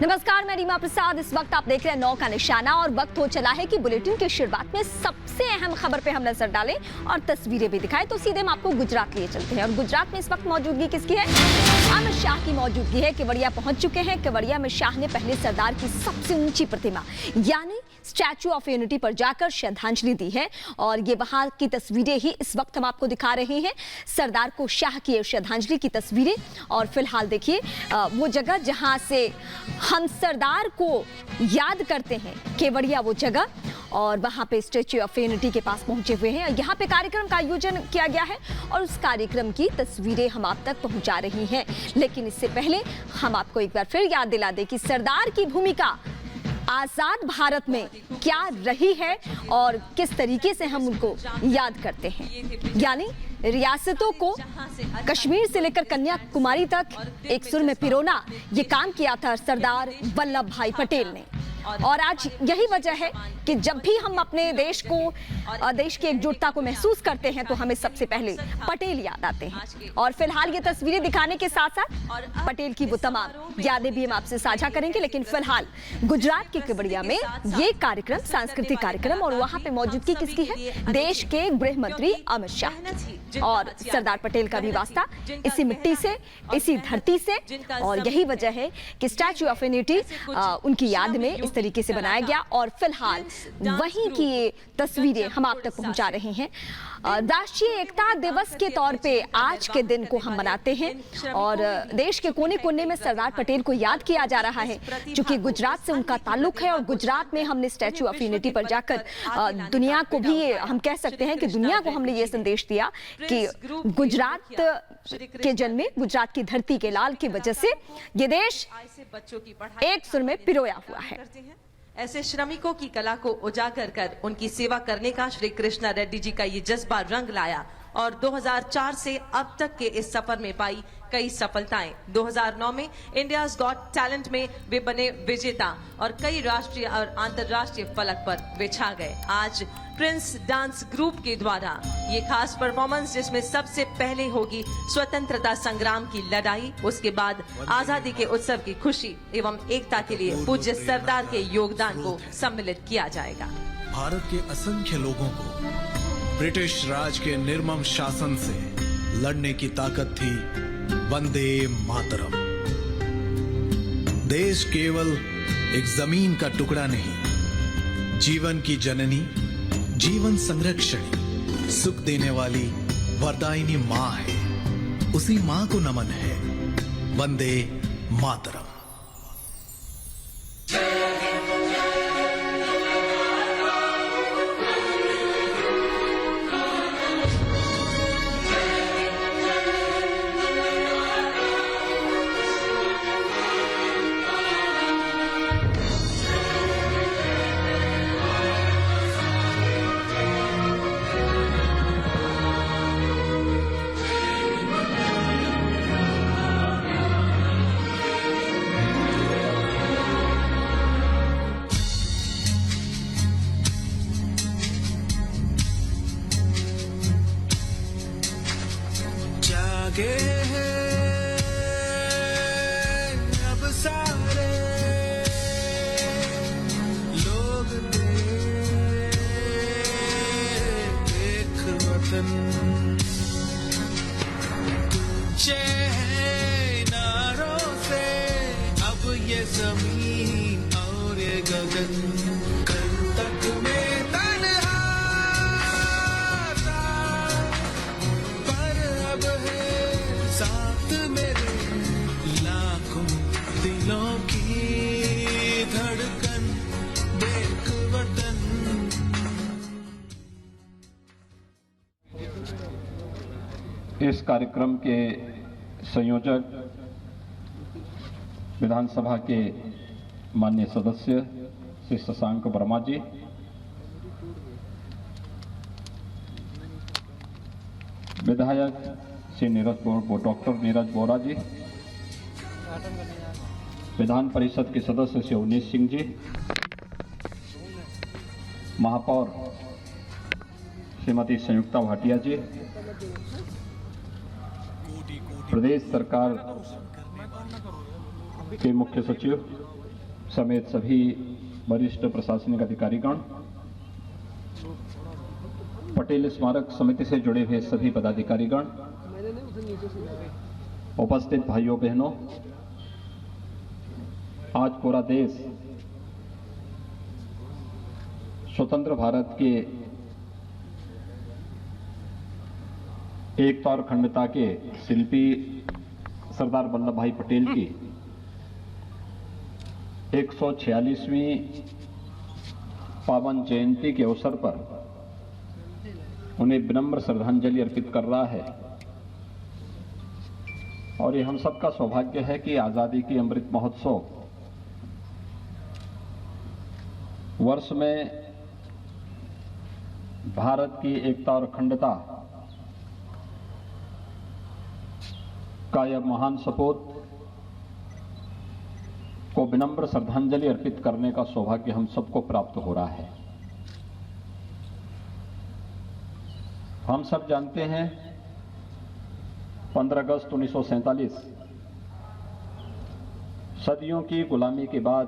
नमस्कार, मैं रीमा प्रसाद। इस वक्त आप देख रहे हैं 9 का निशाना और वक्त हो चला है कि बुलेटिन की शुरुआत में सबसे अहम खबर पे हम नजर डालें और तस्वीरें भी दिखाएं। तो सीधे हम आपको गुजरात लिए चलते हैं और गुजरात में इस वक्त मौजूदगी किसकी है? अमित शाह की मौजूदगी है। केवड़िया पहुंच चुके हैं। केवड़िया में शाह ने पहले सरदार की सबसे ऊंची प्रतिमा यानी स्टैचू ऑफ यूनिटी पर जाकर श्रद्धांजलि दी है और ये वहां की तस्वीरें ही इस वक्त हम आपको दिखा रहे हैं। सरदार को शाह की श्रद्धांजलि की तस्वीरें और फिलहाल देखिए वो जगह जहां से हम सरदार को याद करते हैं, केवड़िया वो जगह, और वहां पे स्टैच्यू ऑफ यूनिटी के पास पहुंचे हुए हैं। यहाँ पे कार्यक्रम का आयोजन किया गया है और उस कार्यक्रम की तस्वीरें हम आप तक पहुंचा रही हैं। लेकिन इससे पहले हम आपको एक बार फिर याद दिला दें कि सरदार की भूमिका आजाद भारत में क्या रही है और किस तरीके से हम उनको याद करते हैं। यानी रियासतों को कश्मीर से लेकर कन्याकुमारी तक एक सुर में पिरोना, ये काम किया था सरदार वल्लभ भाई पटेल ने। और आज यही वजह है कि जब भी हम अपने देश की एकजुटता को महसूस करते हैं तो हमें सबसे पहले पटेल याद आते हैं। और फिलहाल ये तस्वीरें दिखाने के साथ साथ पटेल की वो तमाम यादें भी हम आपसे साझा करेंगे। लेकिन फिलहाल गुजरात के केवड़िया में ये कार्यक्रम, सांस्कृतिक कार्यक्रम, और वहां पे मौजूदगी किसकी है? देश के गृह मंत्री अमित शाह और सरदार पटेल का भी वास्ता इसी मिट्टी से, इसी धरती से। और यही वजह है कि स्टैच्यू ऑफ यूनिटी उनकी याद में इस तरीके से बनाया गया और फिलहाल वहीं की ये तस्वीरें हम आप तक पहुंचा रहे हैं। राष्ट्रीय एकता दिवस के तौर पे आज के दिन को हम मनाते हैं और देश के कोने कोने में सरदार पटेल को याद किया जा रहा है। क्योंकि गुजरात से उनका ताल्लुक है और गुजरात में हमने स्टैच्यू ऑफ यूनिटी पर जाकर दुनिया को भी, हम कह सकते हैं कि दुनिया को हमने ये संदेश दिया कि गुजरात के जन्मे, गुजरात की धरती के लाल की वजह से ये देश एक सुर में पिरोया हुआ है। ऐसे श्रमिकों की कला को उजागर कर उनकी सेवा करने का श्री कृष्णा रेड्डी जी का ये जज्बा रंग लाया और 2004 से अब तक के इस सफर में पाई कई सफलताएं। 2009 में इंडियाज गॉट टैलेंट में वे बने विजेता और कई राष्ट्रीय और अंतर्राष्ट्रीय फलक पर वे छा गए। आज प्रिंस डांस ग्रुप के द्वारा ये खास परफॉर्मेंस, जिसमें सबसे पहले होगी स्वतंत्रता संग्राम की लड़ाई, उसके बाद आजादी के उत्सव की खुशी एवं एकता के लिए पूज्य सरदार के योगदान को सम्मिलित किया जाएगा। भारत के असंख्य लोगों को ब्रिटिश राज के निर्मम शासन से लड़ने की ताकत थी वंदे मातरम। देश केवल एक जमीन का टुकड़ा नहीं, जीवन की जननी, जीवन संरक्षणी, सुख देने वाली वरदायिनी माँ है। उसी माँ को नमन है। वंदे मातरम। जागे हैं अब सारे लोग देख वतन, ऊंचे हैं नारों से अब ये जमीन और ये गगन, कल तक में तन्हा पर अब है साथ मेरे लाखों दिलों की धड़कन, देख वतन। इस कार्यक्रम के संयोजक विधानसभा के माननीय सदस्य श्री शशांक वर्मा जी, विधायक श्री डॉक्टर नीरज बोरा जी, विधान परिषद के सदस्य श्री अवनीश सिंह जी, महापौर श्रीमती संयुक्ता भाटिया जी, प्रदेश सरकार के मुख्य सचिव समेत सभी वरिष्ठ प्रशासनिक अधिकारीगण, पटेल स्मारक समिति से जुड़े हुए सभी पदाधिकारीगण, उपस्थित भाइयों बहनों, आज पूरा देश स्वतंत्र भारत के एकता और अखंडता के शिल्पी सरदार वल्लभ भाई पटेल की 146वीं पावन जयंती के अवसर पर उन्हें विनम्र श्रद्धांजलि अर्पित कर रहा है। और ये हम सबका सौभाग्य है कि आजादी की अमृत महोत्सव वर्ष में भारत की एकता और अखंडता का यह महान सपूत को विनम्र श्रद्धांजलि अर्पित करने का सौभाग्य हम सबको प्राप्त हो रहा है। हम सब जानते हैं 15 अगस्त 1947 सदियों की गुलामी के बाद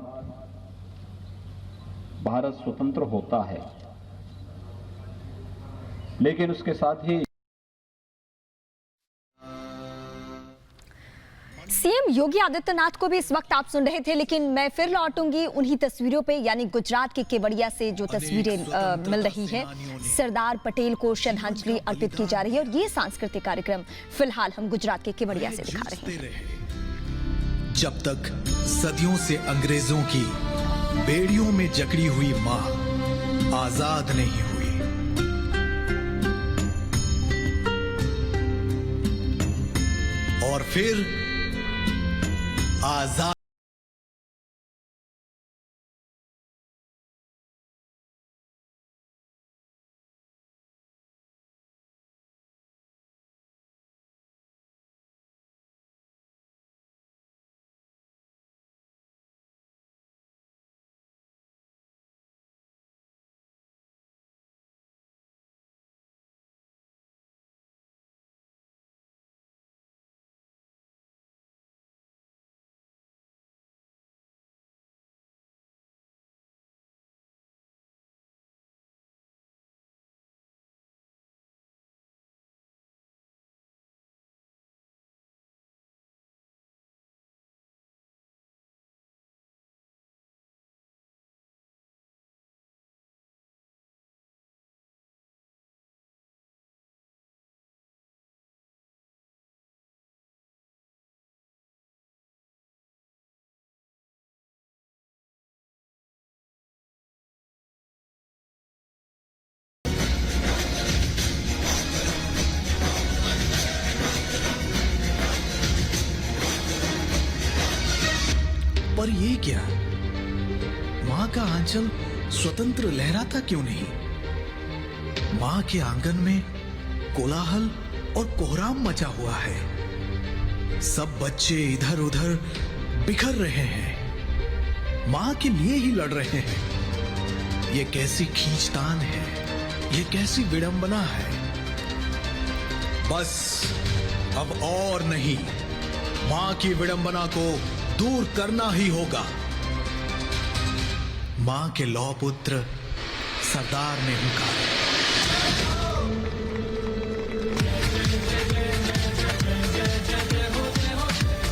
भारत स्वतंत्र होता है, लेकिन उसके साथ ही सीएम योगी आदित्यनाथ को भी इस वक्त आप सुन रहे थे, लेकिन मैं फिर लौटूंगी उन्हीं तस्वीरों पे, यानी गुजरात के केवड़िया से जो तस्वीरें मिल रही है। सरदार पटेल को श्रद्धांजलि अर्पित की जा रही है और ये सांस्कृतिक कार्यक्रम फिलहाल हम गुजरात के केवड़िया से दिखा रहे हैं। जब तक सदियों से अंग्रेजों की बेड़ियों में जकड़ी हुई मां आजाद नहीं हुई, और फिर आजाद पर ये क्या, मां का आंचल स्वतंत्र लहराता क्यों नहीं? मां के आंगन में कोलाहल और कोहराम मचा हुआ है। सब बच्चे इधर उधर बिखर रहे हैं, मां के लिए ही लड़ रहे हैं। ये कैसी खींचतान है, ये कैसी विडंबना है। बस अब और नहीं, मां की विडंबना को दूर करना ही होगा। मां के लौह पुत्र सरदार ने हुंकार